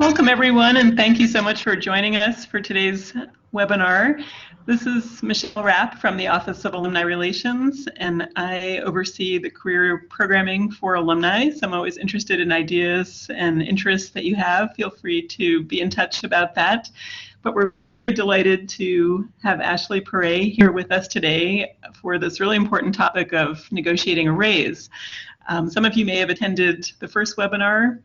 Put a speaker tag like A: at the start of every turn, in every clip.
A: Welcome everyone, and thank you so much for joining us for today's webinar. This is Michelle Rapp from the Office of Alumni Relations, and I oversee the career programming for alumni. So I'm always interested in ideas and interests that you have. Feel free to be in touch about that. But we're delighted to have Ashley Paré here with us today for this really important topic of negotiating a raise. Some of you may have attended the first webinar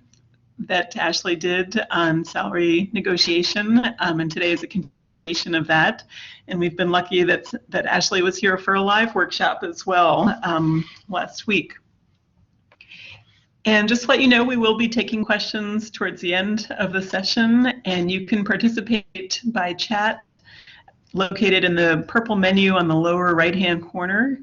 A: that Ashley did on salary negotiation, and today is a continuation of that. And we've been lucky that Ashley was here for a live workshop as well last week. And just to let you know, we will be taking questions towards the end of the session, and you can participate by chat located in the purple menu on the lower right-hand corner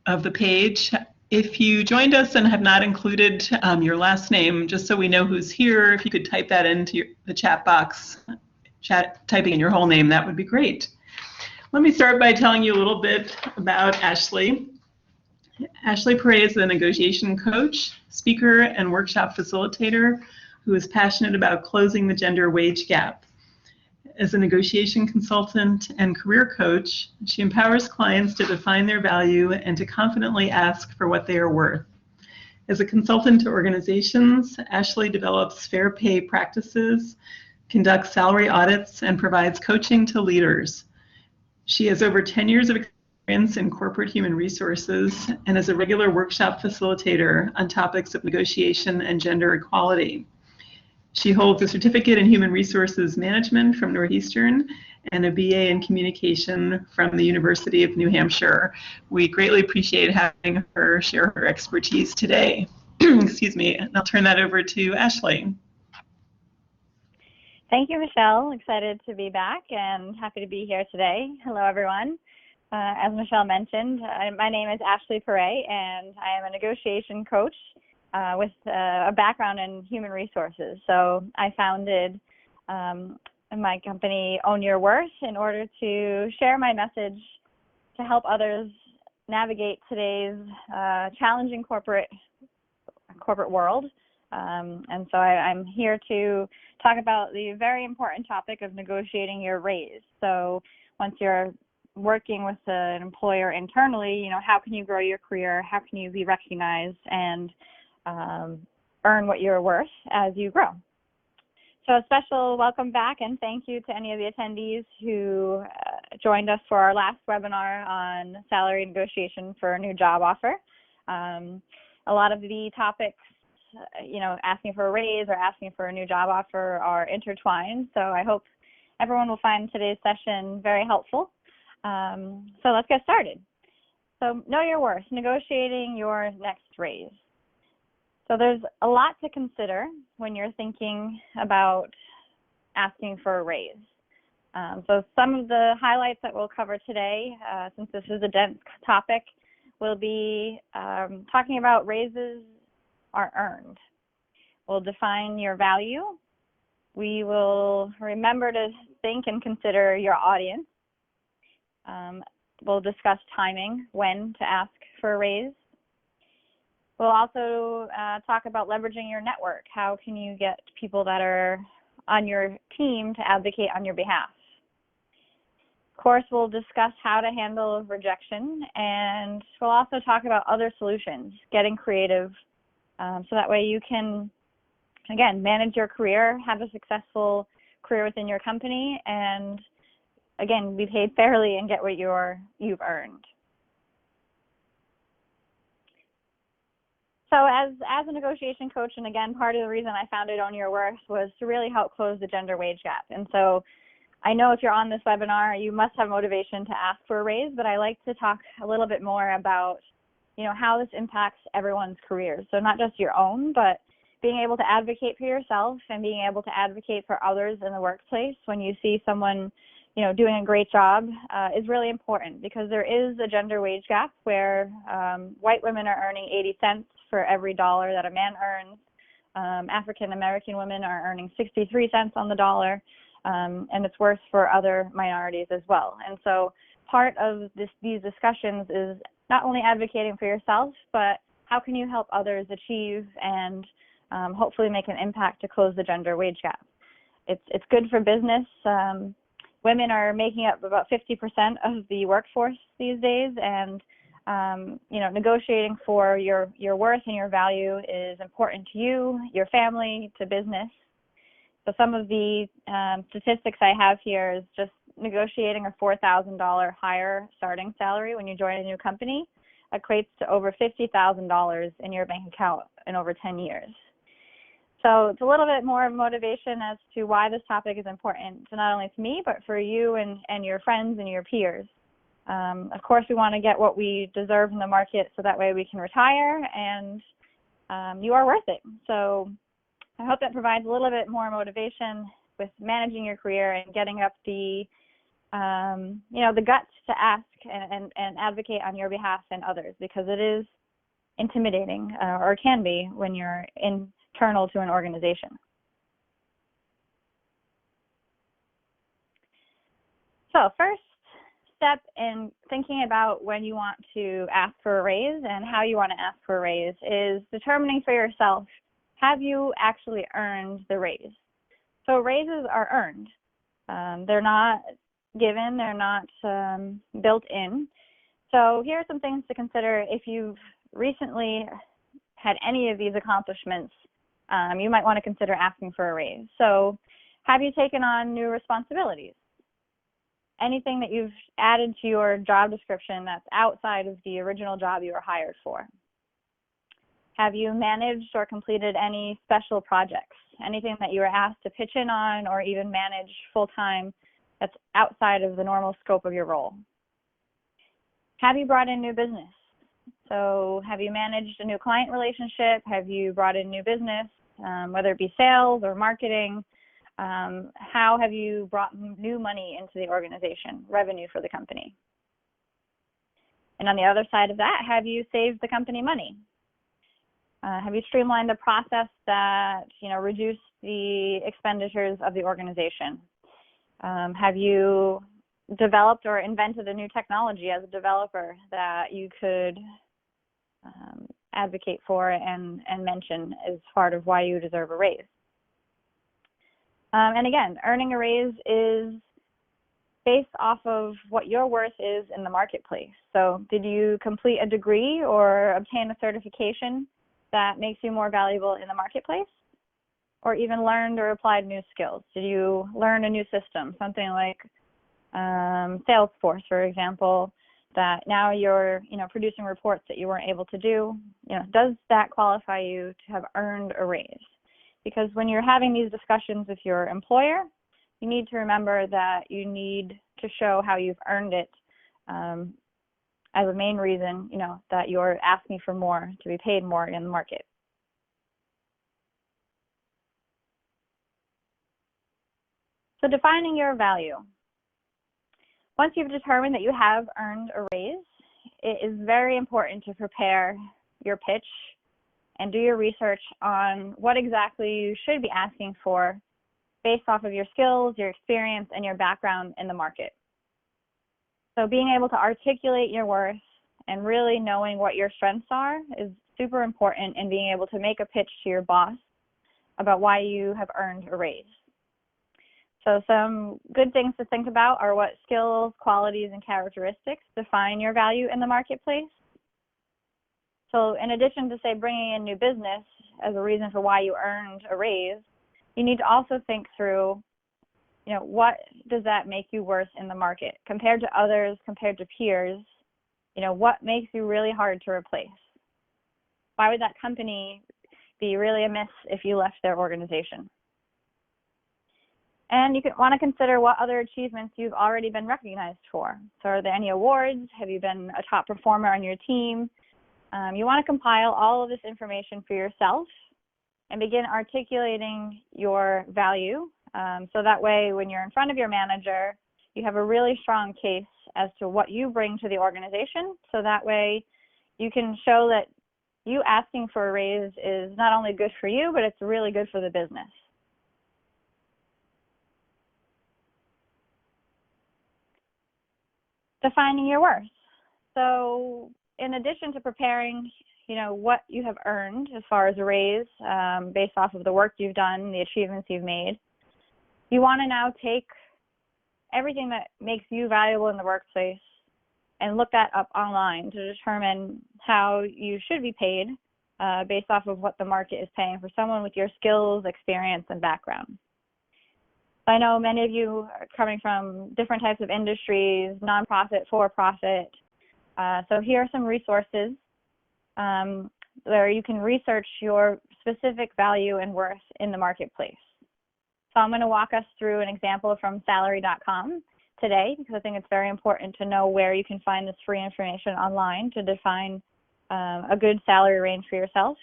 A: of the page. If you joined us and have not included your last name, just so we know who's here, if you could type that into the chat box, typing in your whole name, that would be great. Let me start by telling you a little bit about Ashley. Ashley Paré is a negotiation coach, speaker, and workshop facilitator who is passionate about closing the gender wage gap. As a negotiation consultant and career coach, she empowers clients to define their value and to confidently ask for what they are worth. As a consultant to organizations, Ashley develops fair pay practices, conducts salary audits, and provides coaching to leaders. She has over 10 years of experience in corporate human resources and is a regular workshop facilitator on topics of negotiation and gender equality. She holds a certificate in human resources management from Northeastern and a BA in communication from the University of New Hampshire. We greatly appreciate having her share her expertise today. Excuse me, and I'll turn that over to Ashley.
B: Thank you, Michelle. Excited to be back and happy to be here today. Hello, everyone. As Michelle mentioned, my name is Ashley Paré, and I am a negotiation coach with a background in human resources. So I founded my company, Own Your Worth, in order to share my message to help others navigate today's challenging corporate world. And so I'm here to talk about the very important topic of negotiating your raise. So once you're working with an employer internally, how can you grow your career? How can you be recognized and earn what you're worth as you grow? So a special welcome back and thank you to any of the attendees who joined us for our last webinar on salary negotiation for a new job offer. A lot of the topics, asking for a raise or asking for a new job offer are intertwined. So I hope everyone will find today's session very helpful. So let's get started. So know your worth, negotiating your next raise. So there's a lot to consider when you're thinking about asking for a raise. So some of the highlights that we'll cover today, since this is a dense topic, will be talking about raises are earned. We'll define your value. We will remember to think and consider your audience. We'll discuss timing, when to ask for a raise. We'll also talk about leveraging your network. How can you get people that are on your team to advocate on your behalf? Of course, we'll discuss how to handle rejection, and we'll also talk about other solutions, getting creative, so that way you can, again, manage your career, have a successful career within your company, and again, be paid fairly and get what you've earned. So as a negotiation coach, and again, part of the reason I founded Own Your Worth was to really help close the gender wage gap. And so I know if you're on this webinar, you must have motivation to ask for a raise, but I like to talk a little bit more about, how this impacts everyone's careers. So not just your own, but being able to advocate for yourself and being able to advocate for others in the workplace when you see someone doing a great job is really important, because there is a gender wage gap where white women are earning 80 cents for every dollar that a man earns. African American women are earning 63 cents on the dollar, and it's worse for other minorities as well. And so part of these discussions is not only advocating for yourself, but how can you help others achieve and hopefully make an impact to close the gender wage gap. it's good for business. Women are making up about 50% of the workforce these days, and negotiating for your worth and your value is important to you, your family, to business. So some of the statistics I have here is just negotiating a $4,000 higher starting salary when you join a new company equates to over $50,000 in your bank account in over 10 years. So it's a little bit more motivation as to why this topic is important, to not only to me, but for you and your friends and your peers. Of course, we want to get what we deserve in the market so that way we can retire, and you are worth it. So I hope that provides a little bit more motivation with managing your career and getting up the guts to ask and advocate on your behalf and others, because it is intimidating, or can be, when you're internal to an organization. So first step in thinking about when you want to ask for a raise and how you want to ask for a raise is determining for yourself, have you actually earned the raise? So raises are earned. They're not given, they're not built in. So here are some things to consider if you've recently had any of these accomplishments. You might want to consider asking for a raise. So have you taken on new responsibilities? Anything that you've added to your job description that's outside of the original job you were hired for? Have you managed or completed any special projects? Anything that you were asked to pitch in on or even manage full-time that's outside of the normal scope of your role? Have you brought in new business? So have you managed a new client relationship? Have you brought in new business, whether it be sales or marketing? How have you brought new money into the organization, revenue for the company? And on the other side of that, have you saved the company money? Have you streamlined the process that reduced the expenditures of the organization? Have you developed or invented a new technology as a developer that you could advocate for and mention as part of why you deserve a raise? And again, earning a raise is based off of what your worth is in the marketplace. So did you complete a degree or obtain a certification that makes you more valuable in the marketplace? Or even learned or applied new skills? Did you learn a new system, something like Salesforce, for example, that now you're producing reports that you weren't able to do? Does that qualify you to have earned a raise? Because when you're having these discussions with your employer, you need to remember that you need to show how you've earned it as a main reason, that you're asking for more, to be paid more in the market. So defining your value. Once you've determined that you have earned a raise, it is very important to prepare your pitch and do your research on what exactly you should be asking for based off of your skills, your experience, and your background in the market. So being able to articulate your worth and really knowing what your strengths are is super important in being able to make a pitch to your boss about why you have earned a raise. So some good things to think about are what skills, qualities, and characteristics define your value in the marketplace. So in addition to, say, bringing in new business as a reason for why you earned a raise, you need to also think through, what does that make you worth in the market? Compared to others, compared to peers, what makes you really hard to replace? Why would that company be really amiss if you left their organization? And you want to consider what other achievements you've already been recognized for. So are there any awards? Have you been a top performer on your team? You want to compile all of this information for yourself and begin articulating your value. So that way, when you're in front of your manager, you have a really strong case as to what you bring to the organization. So that way, you can show that you asking for a raise is not only good for you, but it's really good for the business. Defining your worth. So in addition to preparing, what you have earned as far as a raise based off of the work you've done, the achievements you've made, You want to now take everything that makes you valuable in the workplace and look that up online to determine how you should be paid based off of what the market is paying for someone with your skills, experience, and background. I know many of you are coming from different types of industries, nonprofit, for-profit. So here are some resources where you can research your specific value and worth in the marketplace. So I'm going to walk us through an example from salary.com today, because I think it's very important to know where you can find this free information online to define a good salary range for yourself.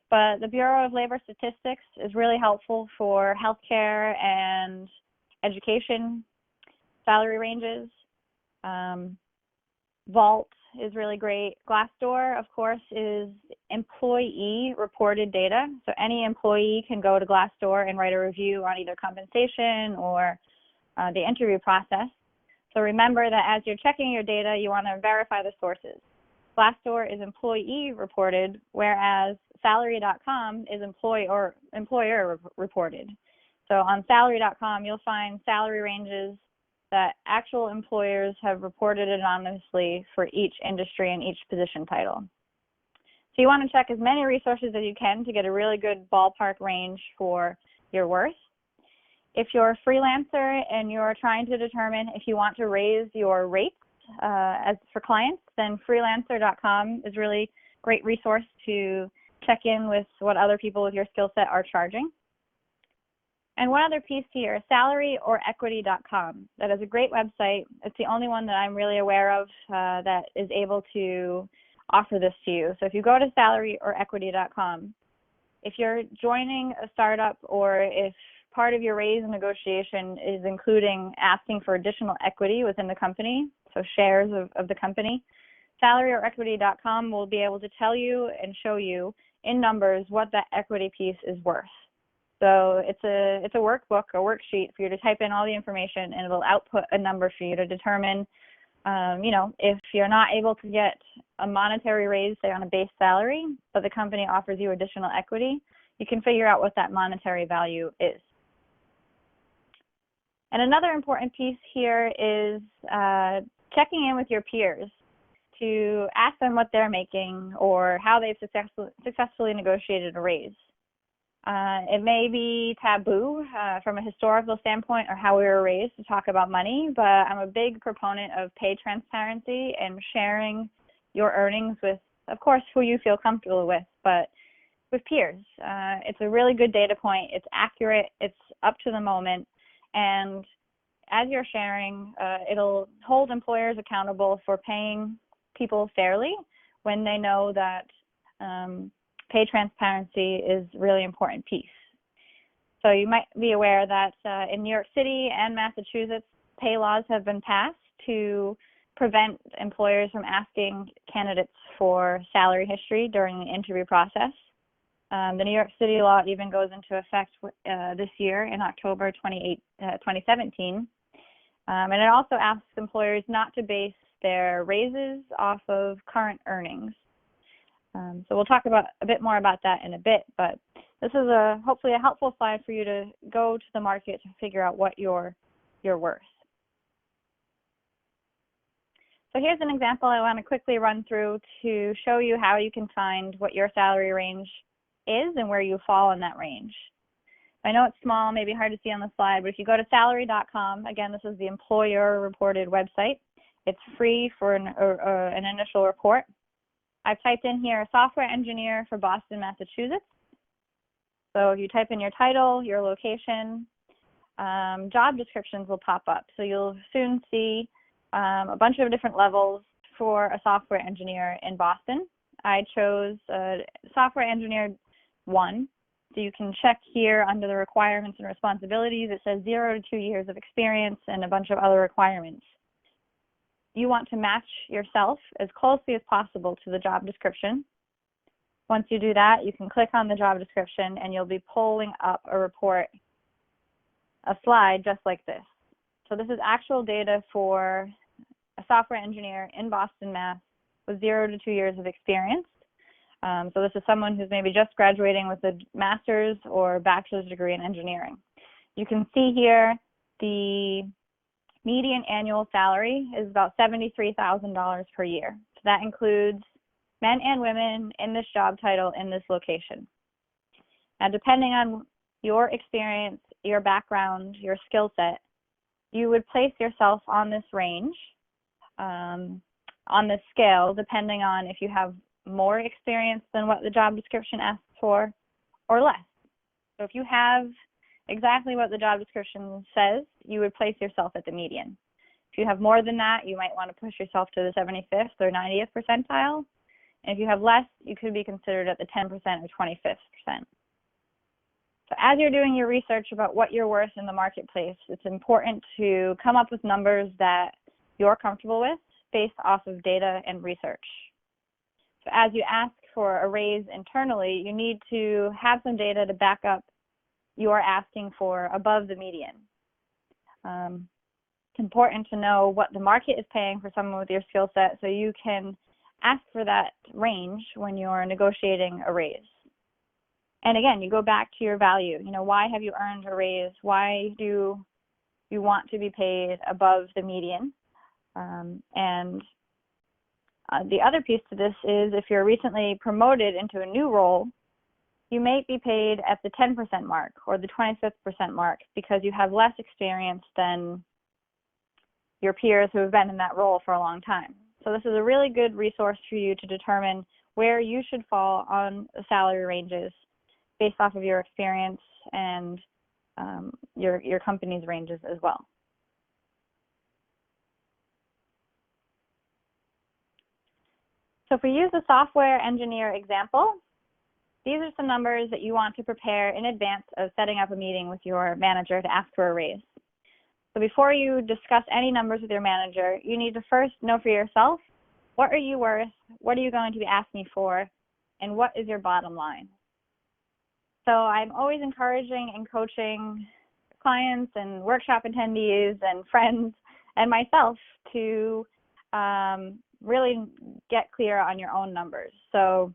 B: But the Bureau of Labor Statistics is really helpful for healthcare and education salary ranges. Vault is really great. Glassdoor, of course, is employee reported data. So any employee can go to Glassdoor and write a review on either compensation or the interview process. So remember that as you're checking your data, you want to verify the sources. Glassdoor is employee reported, whereas salary.com is employer reported. So on salary.com, you'll find salary ranges that actual employers have reported anonymously for each industry and each position title. So you want to check as many resources as you can to get a really good ballpark range for your worth. If you're a freelancer and you're trying to determine if you want to raise your rates as for clients, then freelancer.com is really a great resource to check in with what other people with your skill set are charging. And one other piece here, salaryorequity.com. That is a great website. It's the only one that I'm really aware of that is able to offer this to you. So if you go to salaryorequity.com, if you're joining a startup or if part of your raise negotiation is including asking for additional equity within the company, so shares of the company, salaryorequity.com will be able to tell you and show you in numbers what that equity piece is worth. So it's a workbook, a worksheet for you to type in all the information, and it'll output a number for you to determine, if you're not able to get a monetary raise, say on a base salary, but the company offers you additional equity, you can figure out what that monetary value is. And another important piece here is checking in with your peers to ask them what they're making or how they've successfully negotiated a raise. It may be taboo from a historical standpoint or how we were raised to talk about money, but I'm a big proponent of pay transparency and sharing your earnings with, of course, who you feel comfortable with, but with peers. It's a really good data point. It's accurate. It's up to the moment. And as you're sharing, it'll hold employers accountable for paying people fairly when they know that pay transparency is a really important piece. So you might be aware that in New York City and Massachusetts, pay laws have been passed to prevent employers from asking candidates for salary history during the interview process. The New York City law even goes into effect this year in October 2017. And it also asks employers not to base their raises off of current earnings. So we'll talk about a bit more about that in a bit, but this is hopefully a helpful slide for you to go to the market to figure out what you're worth. So here's an example I want to quickly run through to show you how you can find what your salary range is and where you fall in that range. I know it's small, maybe hard to see on the slide, but if you go to salary.com, again, this is the employer-reported website. It's free for an initial report. I've typed in here software engineer for Boston, Massachusetts. So if you type in your title, your location, job descriptions will pop up. So you'll soon see a bunch of different levels for a software engineer in Boston. I chose software engineer 1. So you can check here under the requirements and responsibilities. It says 0 to 2 years of experience and a bunch of other requirements. You want to match yourself as closely as possible to the job description. Once you do that, you can click on the job description and you'll be pulling up a report, a slide just like this. So this is actual data for a software engineer in Boston, Mass. with 0 to 2 years of experience. So this is someone who's maybe just graduating with a master's or bachelor's degree in engineering. You can see here the median annual salary is about $73,000 per year. So that includes men and women in this job title in this location. Now, depending on your experience, your background, your skill set, you would place yourself on this range, on this scale, depending on if you have more experience than what the job description asks for or less. So if you have exactly what the job description says, you would place yourself at the median. If you have more than that, you might want to push yourself to the 75th or 90th percentile. And if you have less, you could be considered at the 10% or 25th percent. So as you're doing your research about what you're worth in the marketplace, it's important to come up with numbers that you're comfortable with based off of data and research. So as you ask for a raise internally, you need to have some data to back up your asking for above the median. It's important to know what the market is paying for someone with your skill set so you can ask for that range when you're negotiating a raise. And again, you go back to your value. You know, why have you earned a raise? Why do you want to be paid above the median? The other piece to this is if you're recently promoted into a new role, you may be paid at the 10% mark or the 25th percent mark because you have less experience than your peers who have been in that role for a long time. So this is a really good resource for you to determine where you should fall on the salary ranges based off of your experience and your company's ranges as well. So if we use the software engineer example, these are some numbers that you want to prepare in advance of setting up a meeting with your manager to ask for a raise. So before you discuss any numbers with your manager, you need to first know for yourself, what are you worth, what are you going to be asking for, and what is your bottom line? So I'm always encouraging and coaching clients and workshop attendees and friends and myself to really get clear on your own numbers. So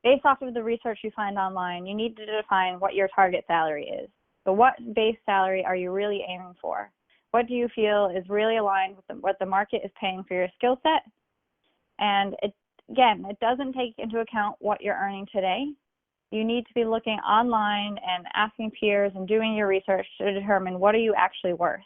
B: based off of the research you find online, you need to define what your target salary is. So what base salary are you really aiming for? What do you feel is really aligned with what the market is paying for your skill set? And again, it doesn't take into account what you're earning today. You need to be looking online and asking peers and doing your research to determine what are you actually worth.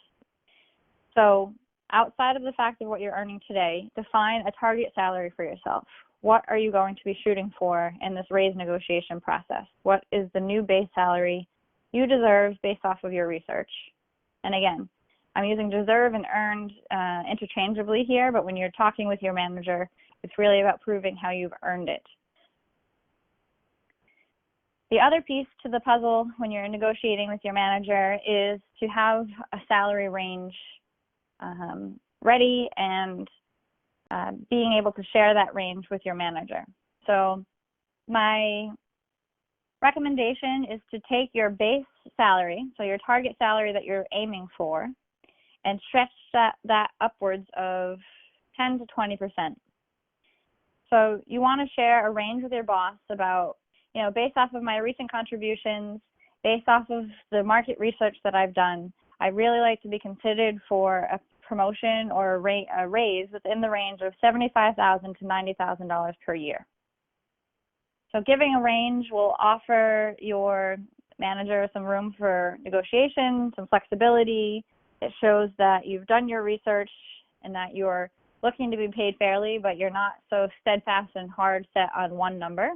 B: So outside of the fact of what you're earning today, define a target salary for yourself. What are you going to be shooting for in this raise negotiation process? What is the new base salary you deserve based off of your research? And again, I'm using deserve and earned interchangeably here, but when you're talking with your manager, it's really about proving how you've earned it. The other piece to the puzzle when you're negotiating with your manager is to have a salary range ready and being able to share that range with your manager. So my recommendation is to take your base salary, so your target salary that you're aiming for, and stretch that upwards of 10 to 20%. So you want to share a range with your boss about, you know, based off of my recent contributions, based off of the market research that I've done, I really like to be considered for a promotion or a raise within the range of $75,000 to $90,000 per year. So giving a range will offer your manager some room for negotiation, some flexibility. It shows that you've done your research and that you're looking to be paid fairly, but you're not so steadfast and hard set on one number.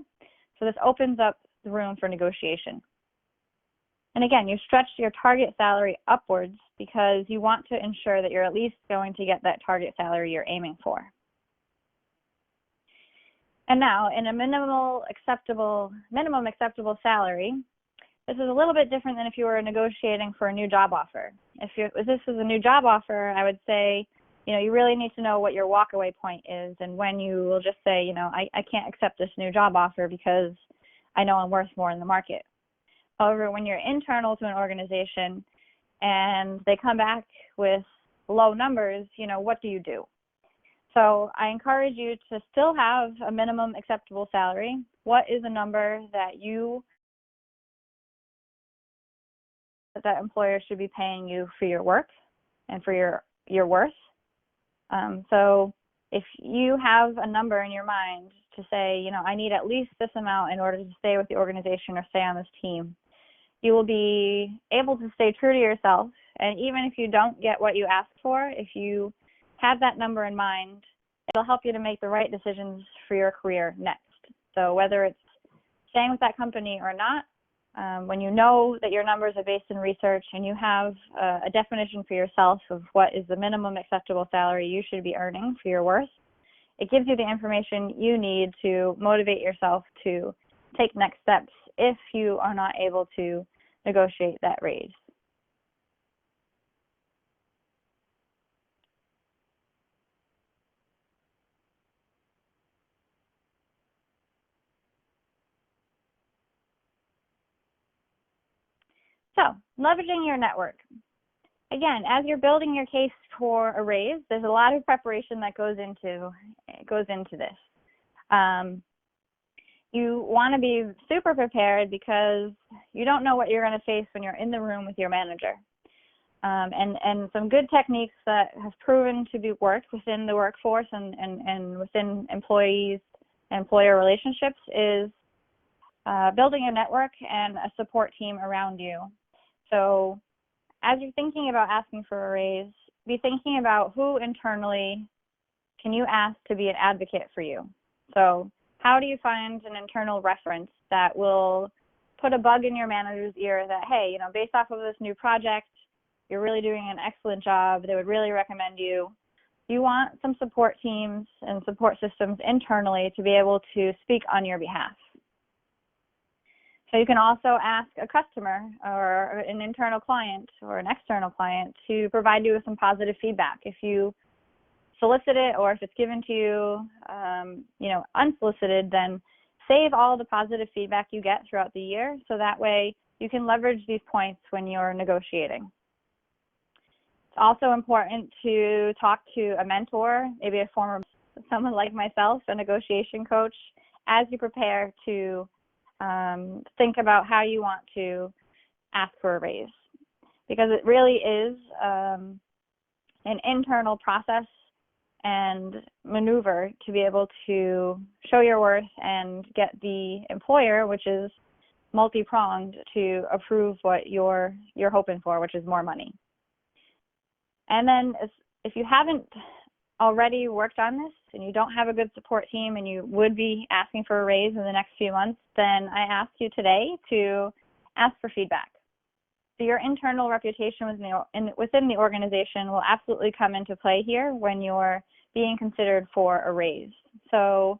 B: So this opens up the room for negotiation. And again, you stretch your target salary upwards because you want to ensure that you're at least going to get that target salary you're aiming for. And now, in a minimum acceptable salary, this is a little bit different than if you were negotiating for a new job offer. If this is a new job offer, I would say, you know, you really need to know what your walkaway point is, and when you will just say, you know, I can't accept this new job offer because I know I'm worth more in the market. However, when you're internal to an organization and they come back with low numbers, you know, what do you do? So I encourage you to still have a minimum acceptable salary. What is a number that you that that employer should be paying you for your work and for your worth. So if you have a number in your mind to say, you know, I need at least this amount in order to stay with the organization or stay on this team, you will be able to stay true to yourself. And even if you don't get what you ask for, if you have that number in mind, it'll help you to make the right decisions for your career next. So whether it's staying with that company or not, when you know that your numbers are based in research and you have a definition for yourself of what is the minimum acceptable salary you should be earning for your worth, it gives you the information you need to motivate yourself to take next steps if you are not able to negotiate that raise. So, leveraging your network. Again, as you're building your case for a raise, there's a lot of preparation that goes into this. You want to be super prepared because you don't know what you're going to face when you're in the room with your manager. And some good techniques that have proven to work within the workforce and within employees and employer relationships is building a network and a support team around you. So as you're thinking about asking for a raise, be thinking about who internally can you ask to be an advocate for you. So how do you find an internal reference that will put a bug in your manager's ear that, hey, you know, based off of this new project, you're really doing an excellent job, they would really recommend you. You want some support teams and support systems internally to be able to speak on your behalf. So you can also ask a customer or an internal client or an external client to provide you with some positive feedback. If you solicit it or if it's given to you, you know, unsolicited, then save all the positive feedback you get throughout the year so that way you can leverage these points when you're negotiating. It's also important to talk to a mentor, maybe a former, someone like myself, a negotiation coach, as you prepare to think about how you want to ask for a raise, because it really is an internal process and maneuver to be able to show your worth and get the employer, which is multi-pronged, to approve what you're hoping for, which is more money. And then if you haven't already worked on this and you don't have a good support team and you would be asking for a raise in the next few months, then I ask you today to ask for feedback. So your internal reputation within the organization will absolutely come into play here when you're being considered for a raise. So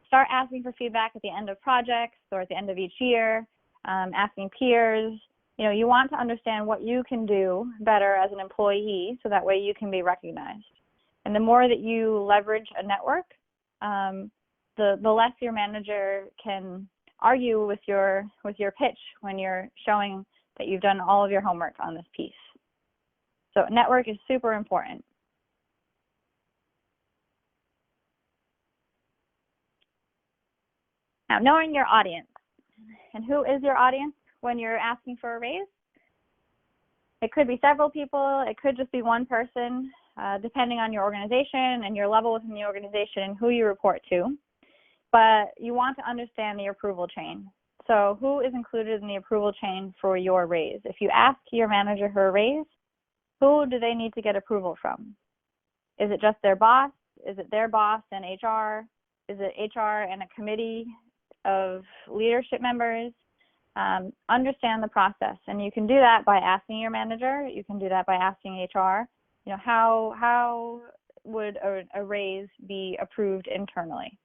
B: start asking for feedback at the end of projects or at the end of each year, asking peers. You know, you want to understand what you can do better as an employee so that way you can be recognized. And the more that you leverage a network, the less your manager can argue with your pitch when you're showing that you've done all of your homework on this piece. So network is super important. Now, knowing your audience. And who is your audience when you're asking for a raise? It could be several people. It could just be one person, depending on your organization and your level within the organization and who you report to. But you want to understand the approval chain. So who is included in the approval chain for your raise? If you ask your manager for a raise, who do they need to get approval from? Is it just their boss? Is it their boss and HR? Is it HR and a committee of leadership members? Understand the process, and you can do that by asking your manager. You can do that by asking HR. You know, how would a raise be approved internally?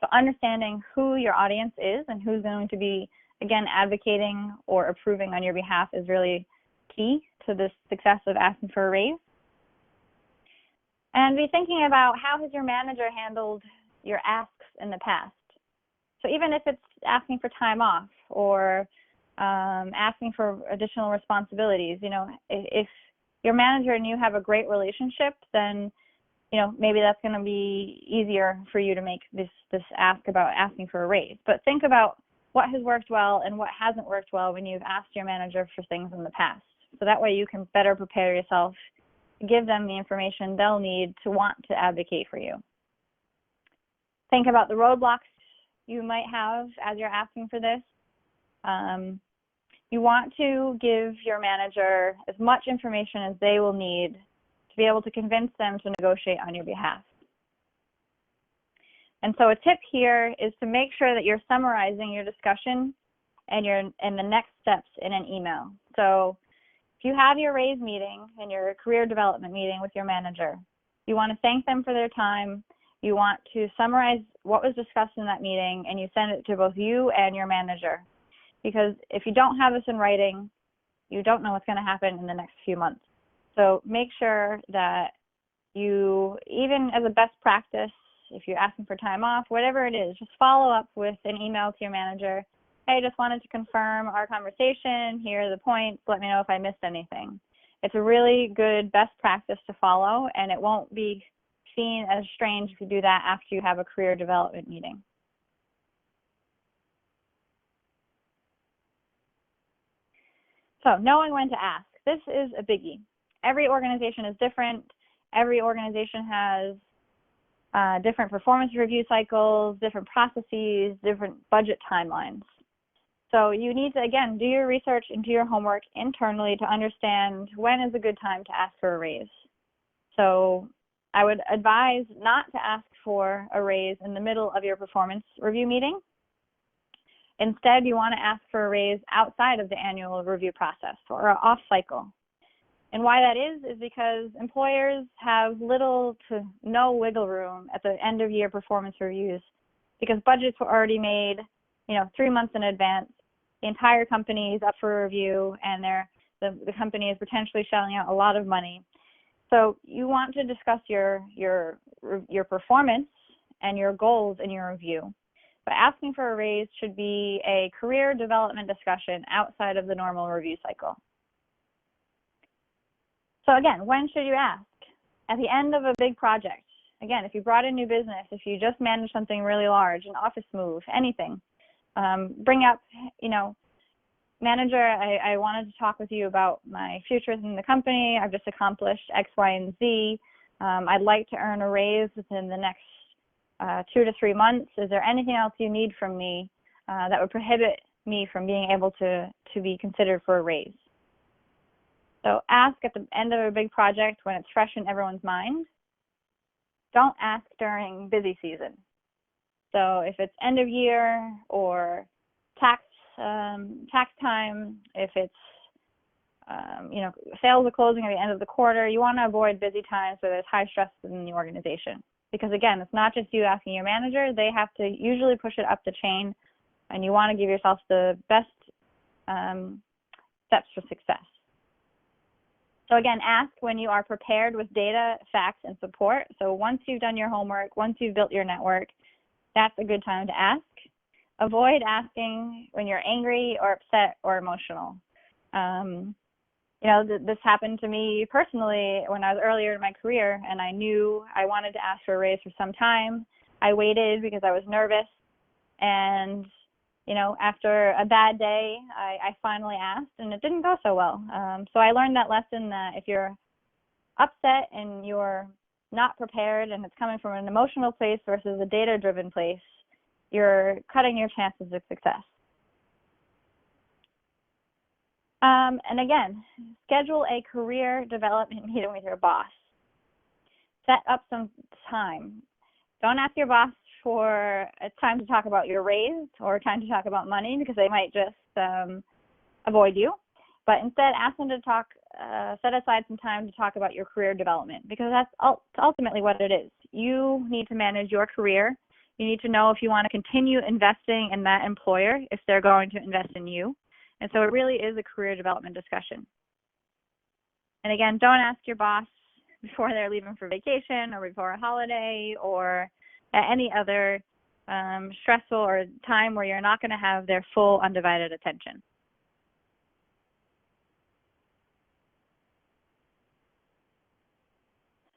B: So understanding who your audience is and who's going to be, again, advocating or approving on your behalf is really key to the success of asking for a raise. And be thinking about how has your manager handled your asks in the past. So even if it's asking for time off or asking for additional responsibilities, you know, if your manager and you have a great relationship, then, you know, maybe that's going to be easier for you to make this ask about asking for a raise. But think about what has worked well and what hasn't worked well when you've asked your manager for things in the past. So that way you can better prepare yourself, give them the information they'll need to want to advocate for you. Think about the roadblocks you might have as you're asking for this. You want to give your manager as much information as they will need to be able to convince them to negotiate on your behalf. And so a tip here is to make sure that you're summarizing your discussion and the next steps in an email. So if you have your raise meeting and your career development meeting with your manager, you want to thank them for their time. You want to summarize what was discussed in that meeting, and you send it to both you and your manager. Because if you don't have this in writing, you don't know what's going to happen in the next few months. So make sure that you, even as a best practice, if you're asking for time off, whatever it is, just follow up with an email to your manager. Hey, just wanted to confirm our conversation. Here are the points. Let me know if I missed anything. It's a really good best practice to follow, and it won't be seen as strange if you do that after you have a career development meeting. So knowing when to ask. This is a biggie. Every organization is different. Every organization has different performance review cycles, different processes, different budget timelines. So you need to, again, do your research and do your homework internally to understand when is a good time to ask for a raise. So I would advise not to ask for a raise in the middle of your performance review meeting. Instead, you want to ask for a raise outside of the annual review process or off cycle. And why that is because employers have little to no wiggle room at the end of year performance reviews because budgets were already made, 3 months in advance. The entire company is up for review, and the company is potentially shelling out a lot of money. So you want to discuss your performance and your goals in your review. But asking for a raise should be a career development discussion outside of the normal review cycle. So again, when should you ask? At the end of a big project. Again, if you brought in new business, if you just managed something really large, an office move, anything, bring up, manager, I wanted to talk with you about my future in the company. I've just accomplished X, Y, and Z. I'd like to earn a raise within the next 2 to 3 months. Is there anything else you need from me that would prohibit me from being able to be considered for a raise? So ask at the end of a big project when it's fresh in everyone's mind. Don't ask during busy season. So if it's end of year or tax time, if it's sales are closing at the end of the quarter, you want to avoid busy times where there's high stress in the organization. Because again, it's not just you asking your manager, they have to usually push it up the chain, and you want to give yourself the best steps for success. So again, ask when you are prepared with data, facts, and support. So once you've done your homework, once you've built your network, that's a good time to ask. Avoid asking when you're angry or upset or emotional. This happened to me personally when I was earlier in my career, and I knew I wanted to ask for a raise for some time. I waited because I was nervous, and after a bad day, I finally asked, and it didn't go so well. So I learned that lesson that if you're upset and you're not prepared and it's coming from an emotional place versus a data-driven place, you're cutting your chances of success. And again, schedule a career development meeting with your boss. Set up some time. Don't ask your boss for a time to talk about your raise or time to talk about money because they might just avoid you. But instead, ask them to talk, set aside some time to talk about your career development because that's ultimately what it is. You need to manage your career. You need to know if you want to continue investing in that employer, if they're going to invest in you. And so it really is a career development discussion. And again, don't ask your boss before they're leaving for vacation or before a holiday or at any other stressful or time where you're not going to have their full undivided attention.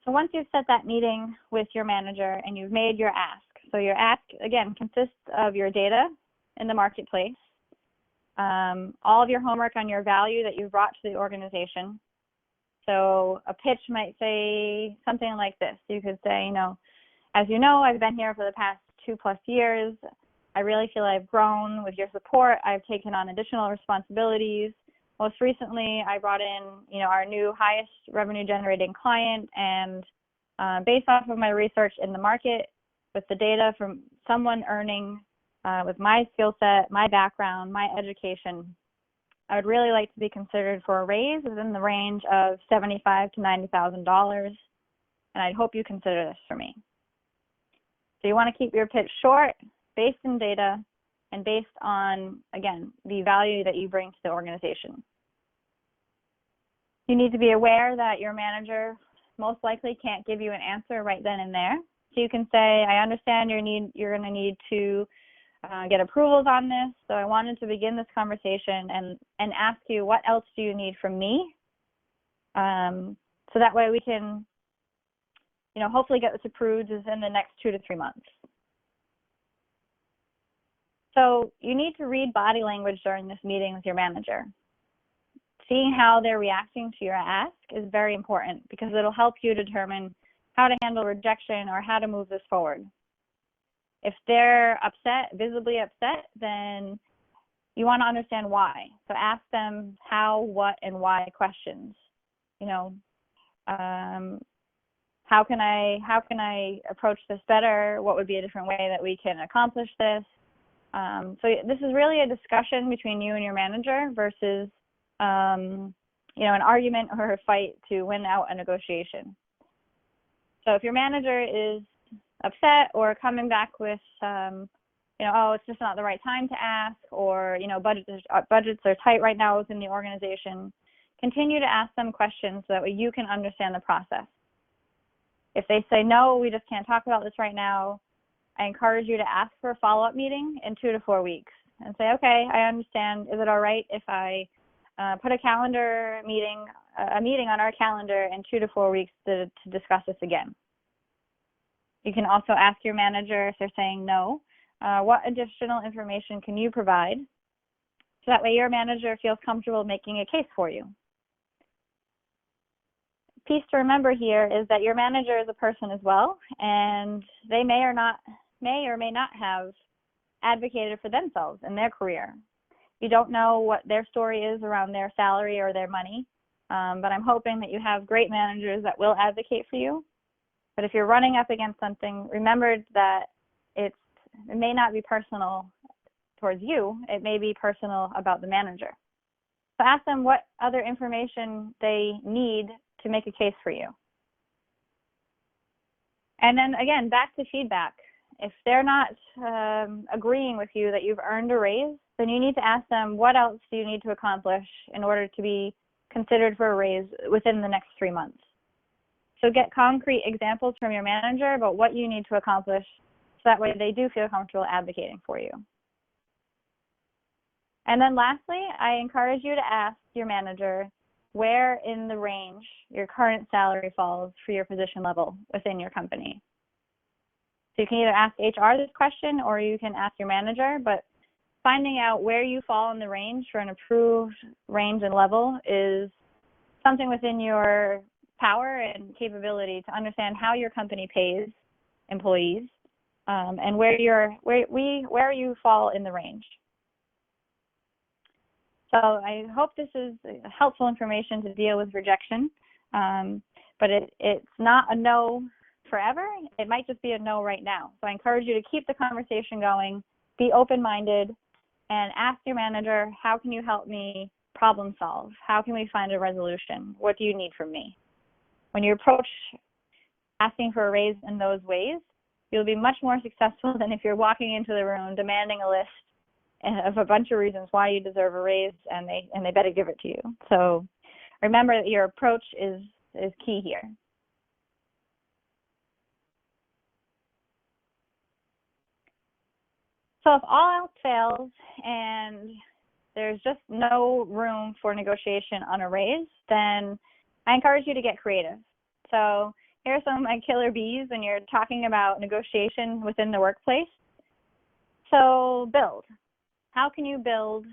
B: So once you've set that meeting with your manager and you've made your ask, so your ask, again, consists of your data, in the marketplace, all of your homework on your value that you've brought to the organization. So a pitch might say something like this. You could say, as you know, I've been here for the past 2+ years. I really feel I've grown. With your support, I've taken on additional responsibilities. Most recently, I brought in, our new highest revenue generating client, and based off of my research in the market, with the data from someone earning with my skill set, my background, my education, I would really like to be considered for a raise within the range of $75,000 to $90,000, and I'd hope you consider this for me. So you want to keep your pitch short, based in data, and based on, again, the value that you bring to the organization. You need to be aware that your manager most likely can't give you an answer right then and there. So you can say, I understand you're going to need to get approvals on this, so I wanted to begin this conversation and ask you, what else do you need from me? So that way we can, hopefully get this approved within the next 2 to 3 months. So you need to read body language during this meeting with your manager. Seeing how they're reacting to your ask is very important because it'll help you determine how to handle rejection or how to move this forward. If they're upset, visibly upset, then you want to understand why. So ask them how, what, and why questions. How can I approach this better? What would be a different way that we can accomplish this? So this is really a discussion between you and your manager versus an argument or a fight to win out a negotiation. So if your manager is upset or coming back with, oh, it's just not the right time to ask, or, budgets are tight right now within the organization, continue to ask them questions so that way you can understand the process. If they say, no, we just can't talk about this right now, I encourage you to ask for a follow-up meeting in 2 to 4 weeks and say, okay, I understand. Is it all right if I put a meeting on our calendar in 2 to 4 weeks to discuss this again? You can also ask your manager, if they're saying no, what additional information can you provide? So that way your manager feels comfortable making a case for you. Piece to remember here is that your manager is a person as well, and they may or may not have advocated for themselves in their career. You don't know what their story is around their salary or their money, but I'm hoping that you have great managers that will advocate for you. But if you're running up against something, remember that it may not be personal towards you. It may be personal about the manager. So ask them what other information they need to make a case for you. And then again, back to feedback. If they're not agreeing with you that you've earned a raise, then you need to ask them, what else do you need to accomplish in order to be considered for a raise within the next 3 months? So get concrete examples from your manager about what you need to accomplish, so that way they do feel comfortable advocating for you. And then lastly, I encourage you to ask your manager where in the range your current salary falls for your position level within your company. So you can either ask HR this question or you can ask your manager, but finding out where you fall in the range for an approved range and level is something within your power and capability to understand how your company pays employees and where you fall in the range. So I hope this is helpful information to deal with rejection, but it's not a no forever. It might just be a no right now. So I encourage you to keep the conversation going, be open-minded, and ask your manager, how can you help me problem solve? How can we find a resolution? What do you need from me? When you approach asking for a raise in those ways, you'll be much more successful than if you're walking into the room demanding a list of a bunch of reasons why you deserve a raise, and they better give it to you. So remember that your approach is key here. So if all else fails and there's just no room for negotiation on a raise, then I encourage you to get creative. So here are some of my killer bees when you're talking about negotiation within the workplace. So build. how can you build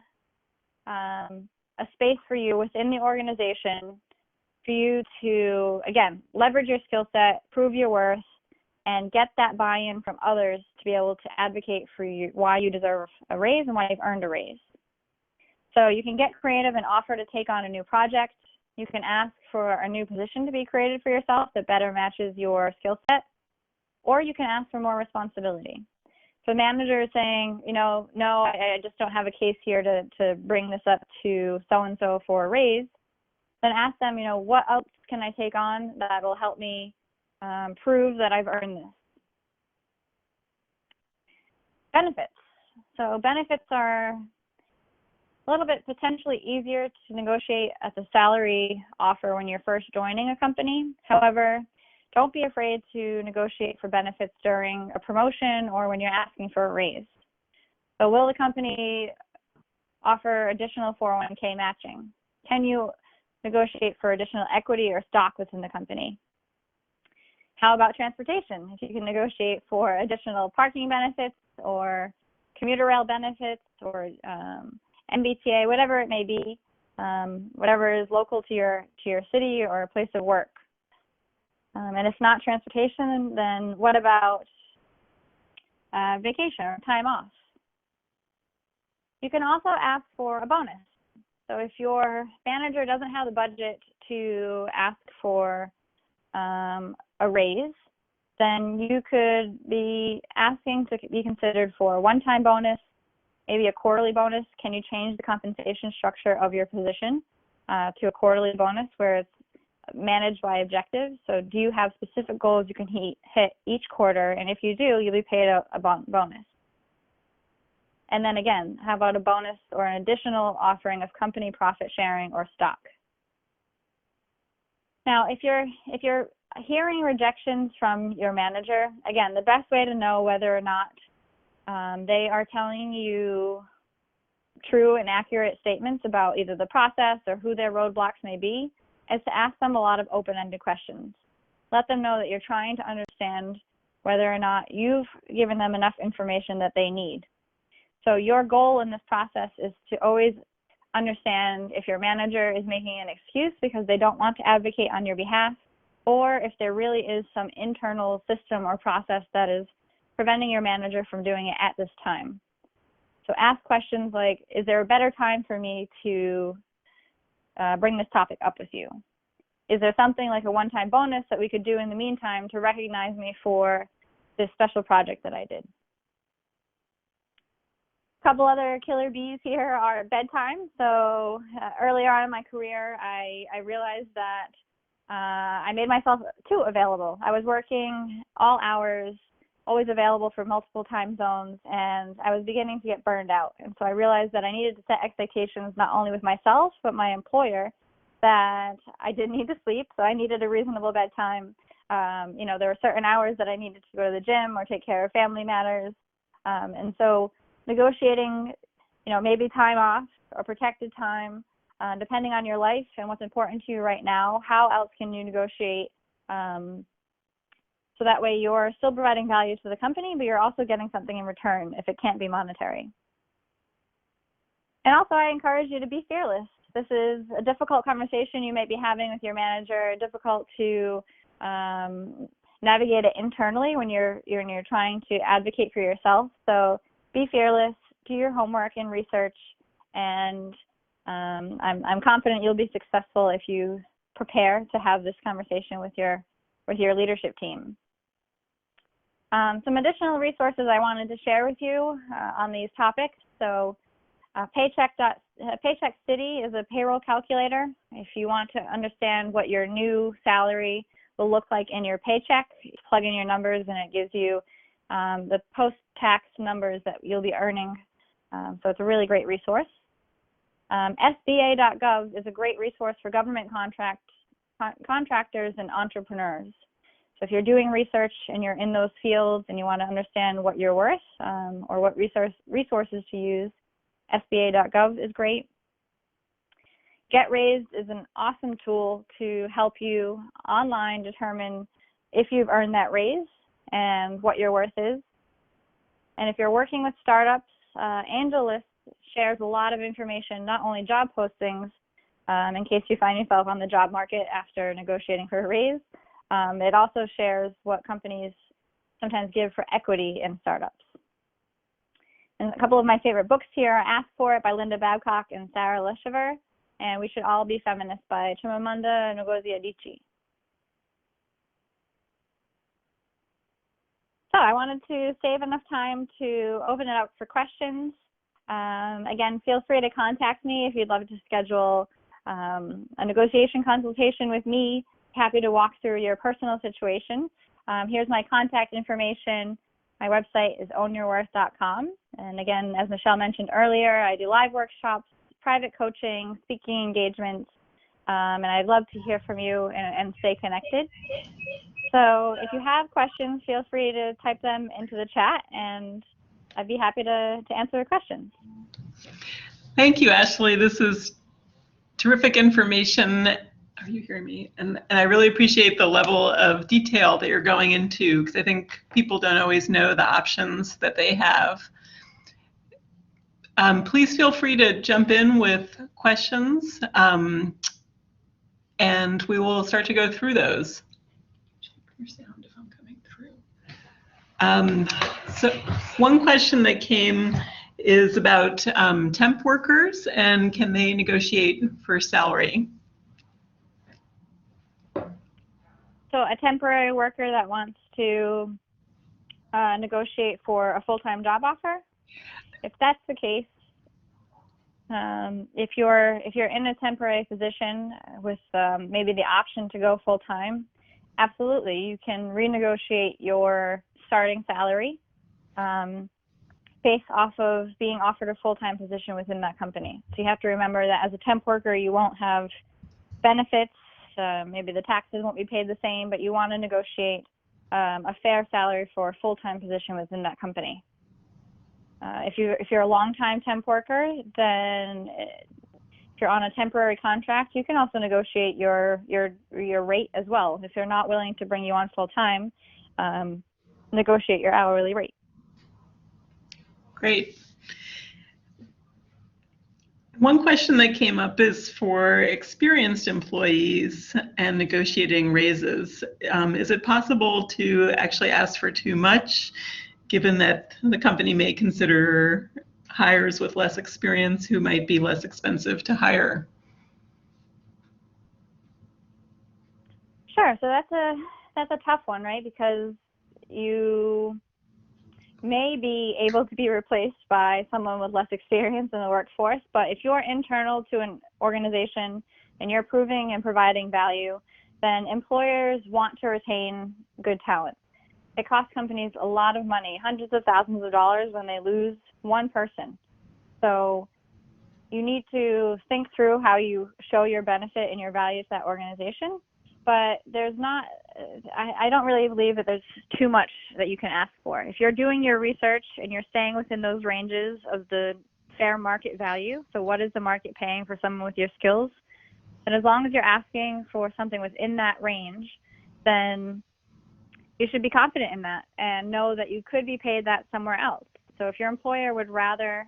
B: a space for you within the organization for you to, again, leverage your skill set, prove your worth, and get that buy-in from others to be able to advocate for you why you deserve a raise and why you've earned a raise. So you can get creative and offer to take on a new project. You can ask for a new position to be created for yourself that better matches your skill set, or you can ask for more responsibility. So the manager is saying, you know, no, I just don't have a case here to bring this up to so-and-so for a raise. Then ask them, you know, what else can I take on that will help me prove that I've earned this? Benefits. So benefits are a little bit potentially easier to negotiate at the salary offer when you're first joining a company. However, don't be afraid to negotiate for benefits during a promotion or when you're asking for a raise. So will the company offer additional 401k matching? Can you negotiate for additional equity or stock within the company? How about transportation? If you can negotiate for additional parking benefits or commuter rail benefits or MBTA, whatever it may be, whatever is local to your city or place of work. And if not transportation, then what about vacation or time off? You can also ask for a bonus. So if your manager doesn't have the budget to ask for a raise, then you could be asking to be considered for a one-time bonus, maybe a quarterly bonus. Can you change the compensation structure of your position to a quarterly bonus where it's managed by objectives? So do you have specific goals you can hit each quarter? And if you do, you'll be paid a bonus. And then again, how about a bonus or an additional offering of company profit sharing or stock? Now, if you're hearing rejections from your manager, again, the best way to know whether or not they are telling you true and accurate statements about either the process or who their roadblocks may be is to ask them a lot of open-ended questions. Let them know that you're trying to understand whether or not you've given them enough information that they need. So your goal in this process is to always understand if your manager is making an excuse because they don't want to advocate on your behalf, or if there really is some internal system or process that is preventing your manager from doing it at this time. So ask questions like, is there a better time for me to bring this topic up with you? Is there something like a one-time bonus that we could do in the meantime to recognize me for this special project that I did? A couple other killer bees here are bedtime. So earlier on in my career, I realized that I made myself too available. I was working all hours, always available for multiple time zones, and I was beginning to get burned out. And so I realized that I needed to set expectations not only with myself, but my employer, that I did need to sleep, so I needed a reasonable bedtime. You know, there were certain hours that I needed to go to the gym or take care of family matters. And so negotiating, you know, maybe time off or protected time, depending on your life and what's important to you right now, how else can you negotiate so that way you're still providing value to the company, but you're also getting something in return if it can't be monetary. And also, I encourage you to be fearless. This is a difficult conversation you may be having with your manager, difficult to navigate it internally when you're trying to advocate for yourself. So be fearless, do your homework and research, and I'm confident you'll be successful if you prepare to have this conversation with your leadership team. Some additional resources I wanted to share with you on these topics. So Paycheck City is a payroll calculator. If you want to understand what your new salary will look like in your paycheck, you plug in your numbers and it gives you the post-tax numbers that you'll be earning. So it's a really great resource. SBA.gov is a great resource for government contractors and entrepreneurs. So if you're doing research and you're in those fields and you want to understand what you're worth or what resources to use, SBA.gov is great. Get Raised is an awesome tool to help you online determine if you've earned that raise and what your worth is. And if you're working with startups, AngelList shares a lot of information, not only job postings, in case you find yourself on the job market after negotiating for a raise. It also shares what companies sometimes give for equity in startups. And a couple of my favorite books here are Ask For It by Linda Babcock and Sarah Lishover, and We Should All Be Feminists by Chimamanda Ngozi Adichie. So I wanted to save enough time to open it up for questions. Again, feel free to contact me if you'd love to schedule a negotiation consultation with me. Happy to walk through your personal situation. Here's my contact information. My website is ownyourworth.com. And again, as Michelle mentioned earlier, I do live workshops, private coaching, speaking engagements, and I'd love to hear from you and stay connected. So if you have questions, feel free to type them into the chat, and I'd be happy to answer the questions.
A: Thank you, Ashley. This is terrific information. Are you hearing me? And I really appreciate the level of detail that you're going into, because I think people don't always know the options that they have. Please feel free to jump in with questions, and we will start to go through those. Check your sound if I'm coming through. So one question that came is about temp workers, and can they negotiate for salary?
B: So a temporary worker that wants to negotiate for a full-time job offer? If that's the case, if you're in a temporary position with maybe the option to go full-time, absolutely, you can renegotiate your starting salary based off of being offered a full-time position within that company. So you have to remember that as a temp worker, you won't have benefits. Maybe the taxes won't be paid the same, but you want to negotiate a fair salary for a full-time position within that company. If you're a long-time temp worker, then if you're on a temporary contract, you can also negotiate your rate as well. If they're not willing to bring you on full-time, negotiate your hourly rate.
A: Great. One question that came up is for experienced employees and negotiating raises. Is it possible to actually ask for too much, given that the company may consider hires with less experience who might be less expensive to hire?
B: Sure. So that's a tough one, right? Because you may be able to be replaced by someone with less experience in the workforce, but if you're internal to an organization and you're proving and providing value, then employers want to retain good talent. It costs companies a lot of money, hundreds of thousands of dollars, when they lose one person. So you need to think through how you show your benefit and your value to that organization. But I don't really believe that there's too much that you can ask for. If you're doing your research and you're staying within those ranges of the fair market value, so what is the market paying for someone with your skills, and as long as you're asking for something within that range, then you should be confident in that and know that you could be paid that somewhere else. So if your employer would rather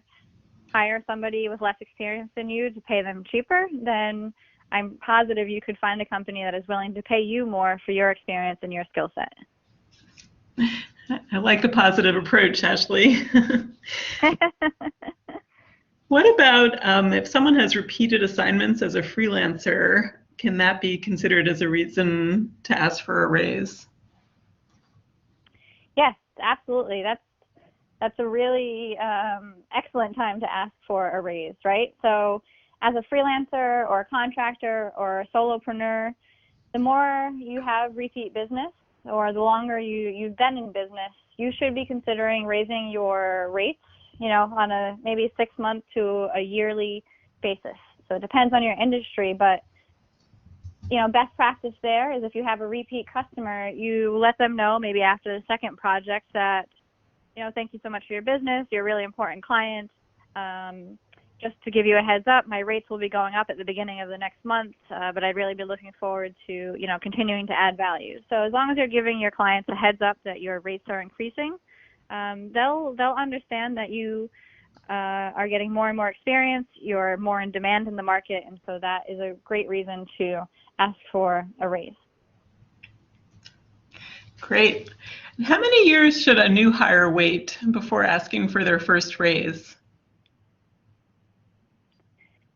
B: hire somebody with less experience than you to pay them cheaper, then I'm positive you could find a company that is willing to pay you more for your experience and your skill set.
A: I like the positive approach, Ashley. What about if someone has repeated assignments as a freelancer, can that be considered as a reason to ask for a raise?
B: Yes, absolutely. That's a really excellent time to ask for a raise, right? So as a freelancer or a contractor or a solopreneur, the more you have repeat business or the longer you've been in business, you should be considering raising your rates, on a maybe 6-month to a yearly basis. So it depends on your industry, but best practice there is if you have a repeat customer, you let them know maybe after the second project that, thank you so much for your business, you're a really important client. Just to give you a heads up, my rates will be going up at the beginning of the next month, but I'd really be looking forward to, continuing to add value. So as long as you're giving your clients a heads up that your rates are increasing, they'll understand that you are getting more and more experience, you're more in demand in the market, and so that is a great reason to ask for a raise.
A: Great. And how many years should a new hire wait before asking for their first raise?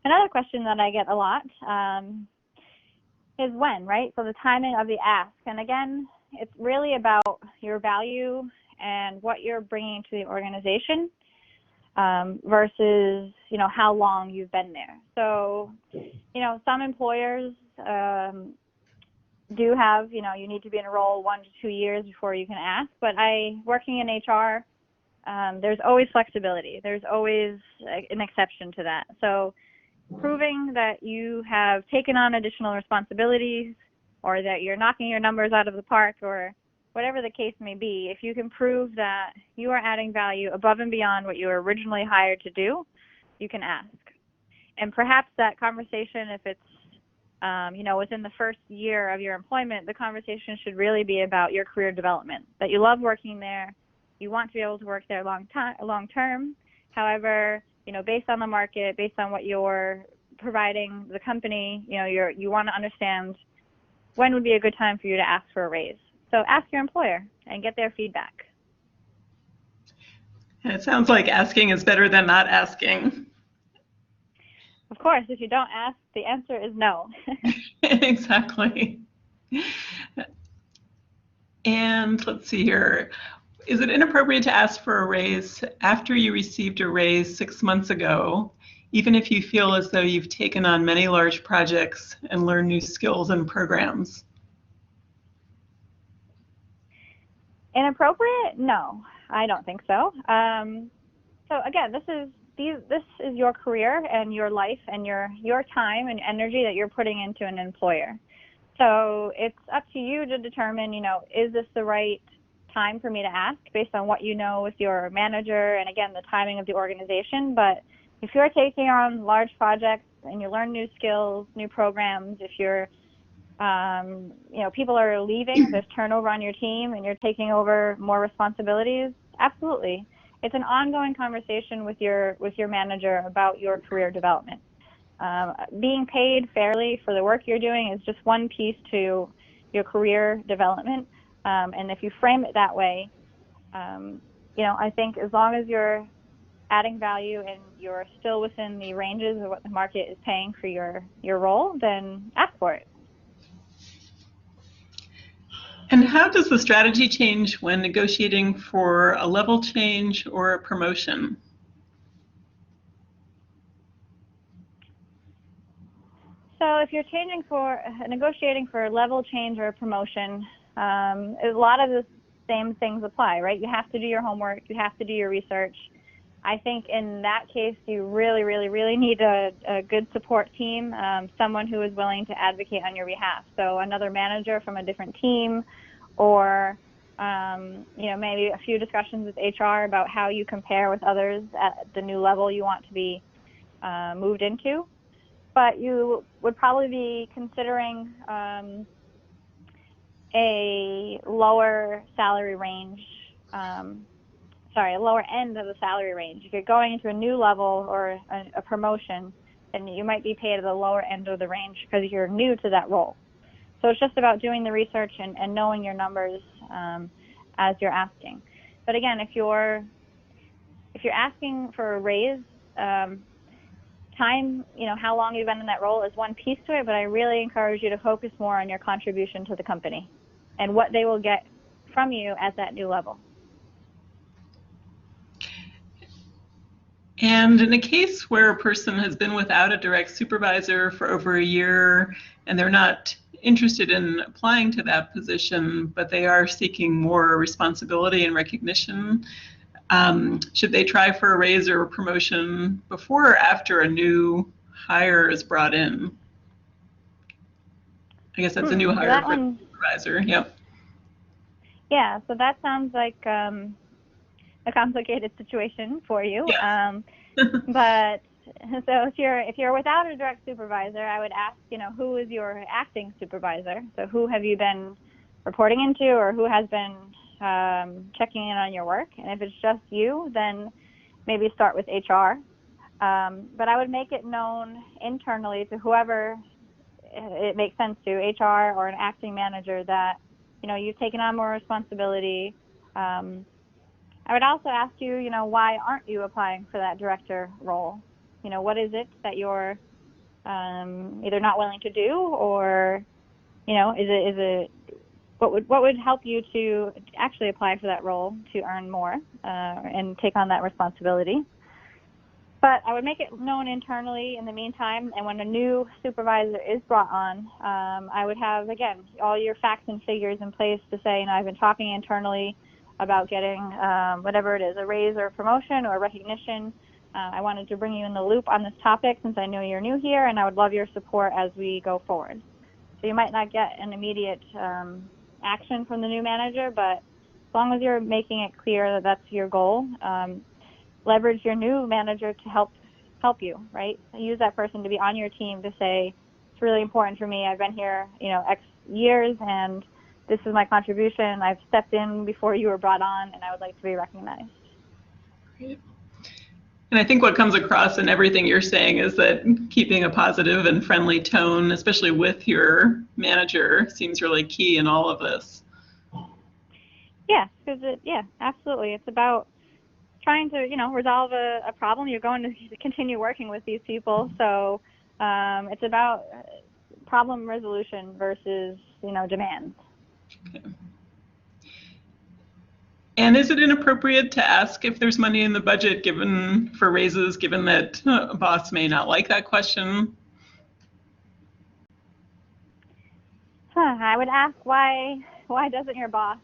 B: Another question that I get a lot is when, right? So the timing of the ask. And again, it's really about your value and what you're bringing to the organization versus, how long you've been there. So, some employers do have, you need to be in a role 1 to 2 years before you can ask. But working in HR, there's always flexibility. There's always an exception to that. So proving that you have taken on additional responsibilities or that you're knocking your numbers out of the park or whatever the case may be, if you can prove that you are adding value above and beyond what you were originally hired to do, you can ask. And perhaps that conversation, if it's within the first year of your employment, the conversation should really be about your career development, that you love working there, you want to be able to work there long term. However, based on the market, based on what you're providing the company, you want to understand when would be a good time for you to ask for a raise. So ask your employer and get their feedback.
A: And it sounds like asking is better than not asking.
B: Of course, if you don't ask, the answer is no.
A: Exactly. And let's see here. Is it inappropriate to ask for a raise after you received a raise 6 months ago, even if you feel as though you've taken on many large projects and learned new skills and programs?
B: Inappropriate? No, I don't think so. So again, this is your career and your life and your time and energy that you're putting into an employer. So it's up to you to determine, is this the right time for me to ask based on what you know with your manager and, again, the timing of the organization. But if you're taking on large projects and you learn new skills, new programs, if you're, people are leaving, there's turnover on your team and you're taking over more responsibilities, absolutely. It's an ongoing conversation with your manager about your career development. Being paid fairly for the work you're doing is just one piece to your career development. And if you frame it that way, I think as long as you're adding value and you're still within the ranges of what the market is paying for your role, then ask for it.
A: And how does the strategy change when negotiating for a level change or a promotion?
B: So if you're negotiating for a level change or a promotion, a lot of the same things apply, right? You have to do your homework, you have to do your research. I think in that case, you really, really, really need a good support team, someone who is willing to advocate on your behalf. So another manager from a different team, or maybe a few discussions with HR about how you compare with others at the new level you want to be moved into. But you would probably be considering a lower salary range, a lower end of the salary range. If you're going into a new level or a promotion, then you might be paid at the lower end of the range because you're new to that role. So it's just about doing the research and knowing your numbers as you're asking. But again, if you're asking for a raise, time, how long you've been in that role is one piece to it, but I really encourage you to focus more on your contribution to the company and what they will get from you at that new level.
A: And in a case where a person has been without a direct supervisor for over a year and they're not interested in applying to that position, but they are seeking more responsibility and recognition, should they try for a raise or a promotion before or after a new hire is brought in? I guess that's a new hire for the supervisor. Yep.
B: Yeah, so that sounds like a complicated situation for you.
A: Yes.
B: But so if you're without a direct supervisor, I would ask, who is your acting supervisor? So who have you been reporting into, or who has been checking in on your work? And if it's just you, then maybe start with HR. But I would make it known internally to whoever it makes sense to, HR or an acting manager, that, you know, you've taken on more responsibility. I would also ask you, you know, why aren't you applying for that director role? You know, what is it that you're either not willing to do, or, you know, is it what would help you to actually apply for that role to earn more and take on that responsibility? But I would make it known internally in the meantime, and when a new supervisor is brought on, I would have, again, all your facts and figures in place to say, you know, I've been talking internally about getting whatever it is, a raise or a promotion or recognition. I wanted to bring you in the loop on this topic since I know you're new here, and I would love your support as we go forward. So you might not get an immediate action from the new manager, but as long as you're making it clear that that's your goal, leverage your new manager to help you, right? Use that person to be on your team to say, it's really important for me. I've been here, you know, X years, and this is my contribution. I've stepped in before you were brought on, and I would like to be recognized.
A: Great. And I think what comes across in everything you're saying is that keeping a positive and friendly tone, especially with your manager, seems really key in all of this.
B: Yeah, because absolutely. It's about trying to, you know, resolve a problem. You're going to continue working with these people, so it's about problem resolution versus, you know, demands.
A: Okay. And is it inappropriate to ask if there's money in the budget for raises, given that a boss may not like that question?
B: I would ask why doesn't your boss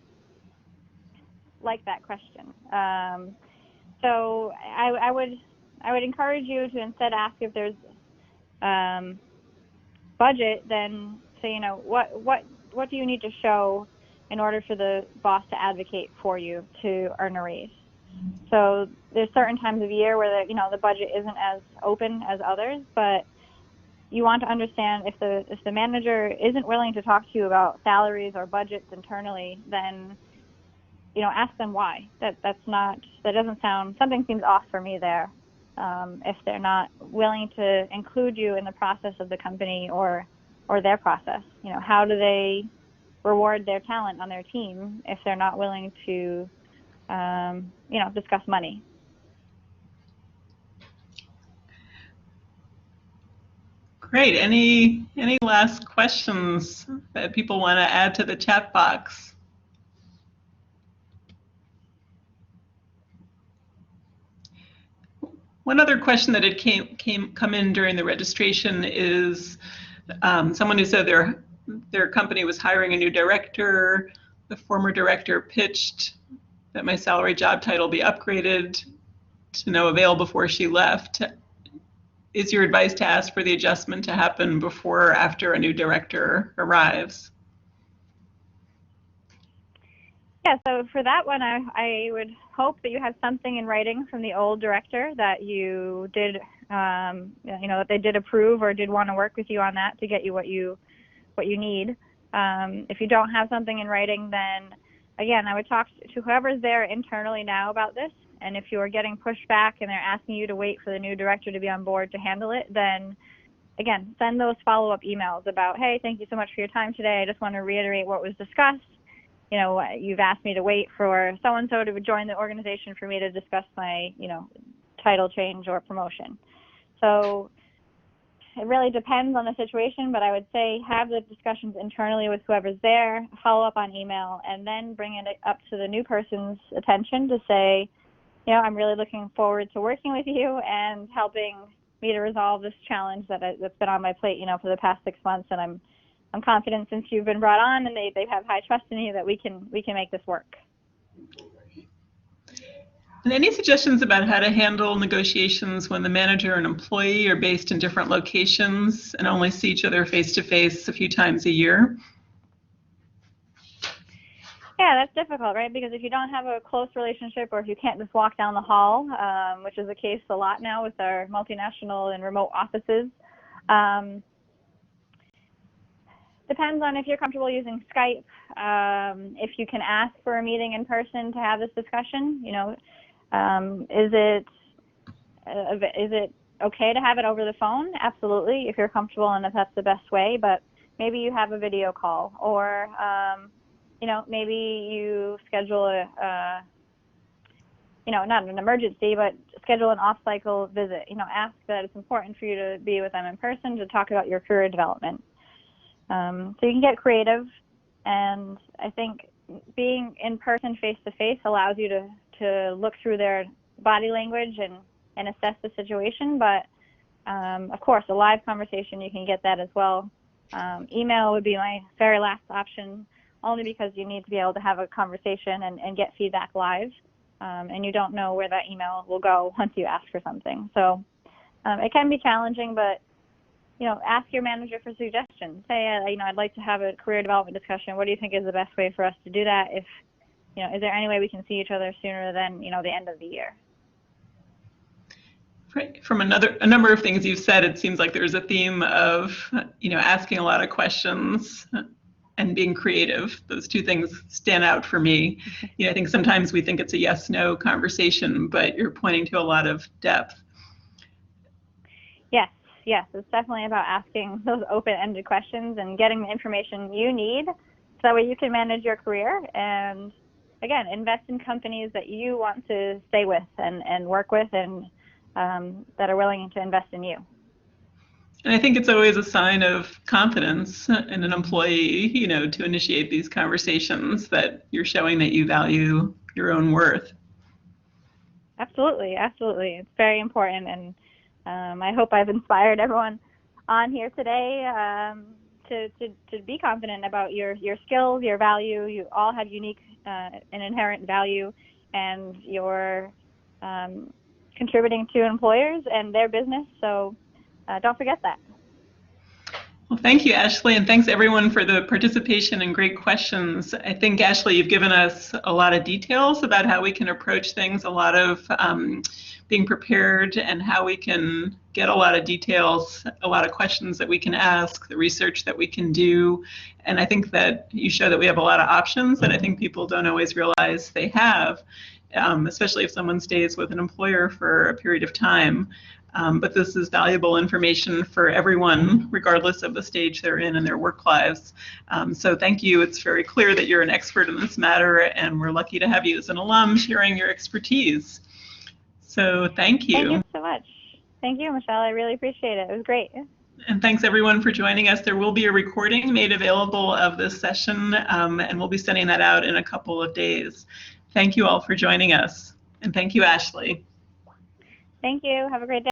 B: like that question? So I would encourage you to instead ask if there's budget, then say, you know, what do you need to show in order for the boss to advocate for you to earn a raise? So there's certain times of year where the budget isn't as open as others, but you want to understand if the manager isn't willing to talk to you about salaries or budgets internally, then, you know, ask them why. That doesn't sound, something seems off for me there. If they're not willing to include you in the process of the company or their process, you know, how do they reward their talent on their team if they're not willing to, discuss money?
A: Great. Any last questions that people want to add to the chat box? One other question that had come in during the registration is someone who said their company was hiring a new director. The former director pitched that my salary job title be upgraded to no avail before she left. Is your advice to ask for the adjustment to happen before or after a new director arrives?
B: Yeah, so for that one, I would hope that you have something in writing from the old director that you did, that they did approve or did want to work with you on that to get you what you need. If you don't have something in writing, then again, I would talk to whoever's there internally now about this. And if you are getting pushed back and they're asking you to wait for the new director to be on board to handle it, then again, send those follow-up emails about, hey, thank you so much for your time today. I just want to reiterate what was discussed. You know, you've asked me to wait for so-and-so to join the organization for me to discuss my, title change or promotion. So it really depends on the situation, but I would say have the discussions internally with whoever's there, follow up on email, and then bring it up to the new person's attention to say, I'm really looking forward to working with you and helping me to resolve this challenge that's been on my plate, for the past 6 months, and I'm confident since you've been brought on and they have high trust in you that we can make this work.
A: And any suggestions about how to handle negotiations when the manager and employee are based in different locations and only see each other face-to-face a few times a year?
B: Yeah, that's difficult, right? Because if you don't have a close relationship or if you can't just walk down the hall, which is the case a lot now with our multinational and remote offices, depends on if you're comfortable using Skype, if you can ask for a meeting in person to have this discussion. Is it Is it okay to have it over the phone? Absolutely, if you're comfortable and if that's the best way. But maybe you have a video call, or maybe you schedule not an emergency, but schedule an off-cycle visit. Ask that it's important for you to be with them in person to talk about your career development. So you can get creative, and I think being in person, face-to-face, allows you to look through their body language and assess the situation. But of course, a live conversation, you can get that as well. Email would be my very last option, only because you need to be able to have a conversation and get feedback live. And you don't know where that email will go once you ask for something. So it can be challenging, but ask your manager for suggestions. Say, I'd like to have a career development discussion. What do you think is the best way for us to do that? If, is there any way we can see each other sooner than, the end of the year?
A: Right. From a number of things you've said, it seems like there's a theme of, asking a lot of questions and being creative. Those two things stand out for me. I think sometimes we think it's a yes/no conversation, but you're pointing to a lot of depth.
B: Yes, it's definitely about asking those open-ended questions and getting the information you need so that way you can manage your career and, again, invest in companies that you want to stay with and work with and that are willing to invest in you.
A: And I think it's always a sign of confidence in an employee, to initiate these conversations, that you're showing that you value your own worth.
B: Absolutely. It's very important, and I hope I've inspired everyone on here today to be confident about your skills, your value. You all have unique and inherent value, and you're contributing to employers and their business. So don't forget that.
A: Well, thank you, Ashley, and thanks everyone for the participation and great questions. I think, Ashley, you've given us a lot of details about how we can approach things, a lot of being prepared, and how we can get a lot of details, a lot of questions that we can ask, the research that we can do. And I think that you show that we have a lot of options that I think people don't always realize they have, especially if someone stays with an employer for a period of time. But this is valuable information for everyone, regardless of the stage they're in their work lives. So thank you. It's very clear that you're an expert in this matter, and we're lucky to have you as an alum sharing your expertise. So thank you.
B: Thank you so much. Thank you, Michelle. I really appreciate it. It was great.
A: And thanks everyone for joining us. There will be a recording made available of this session, and we'll be sending that out in a couple of days. Thank you all for joining us. And thank you, Ashley.
B: Thank you. Have a great day.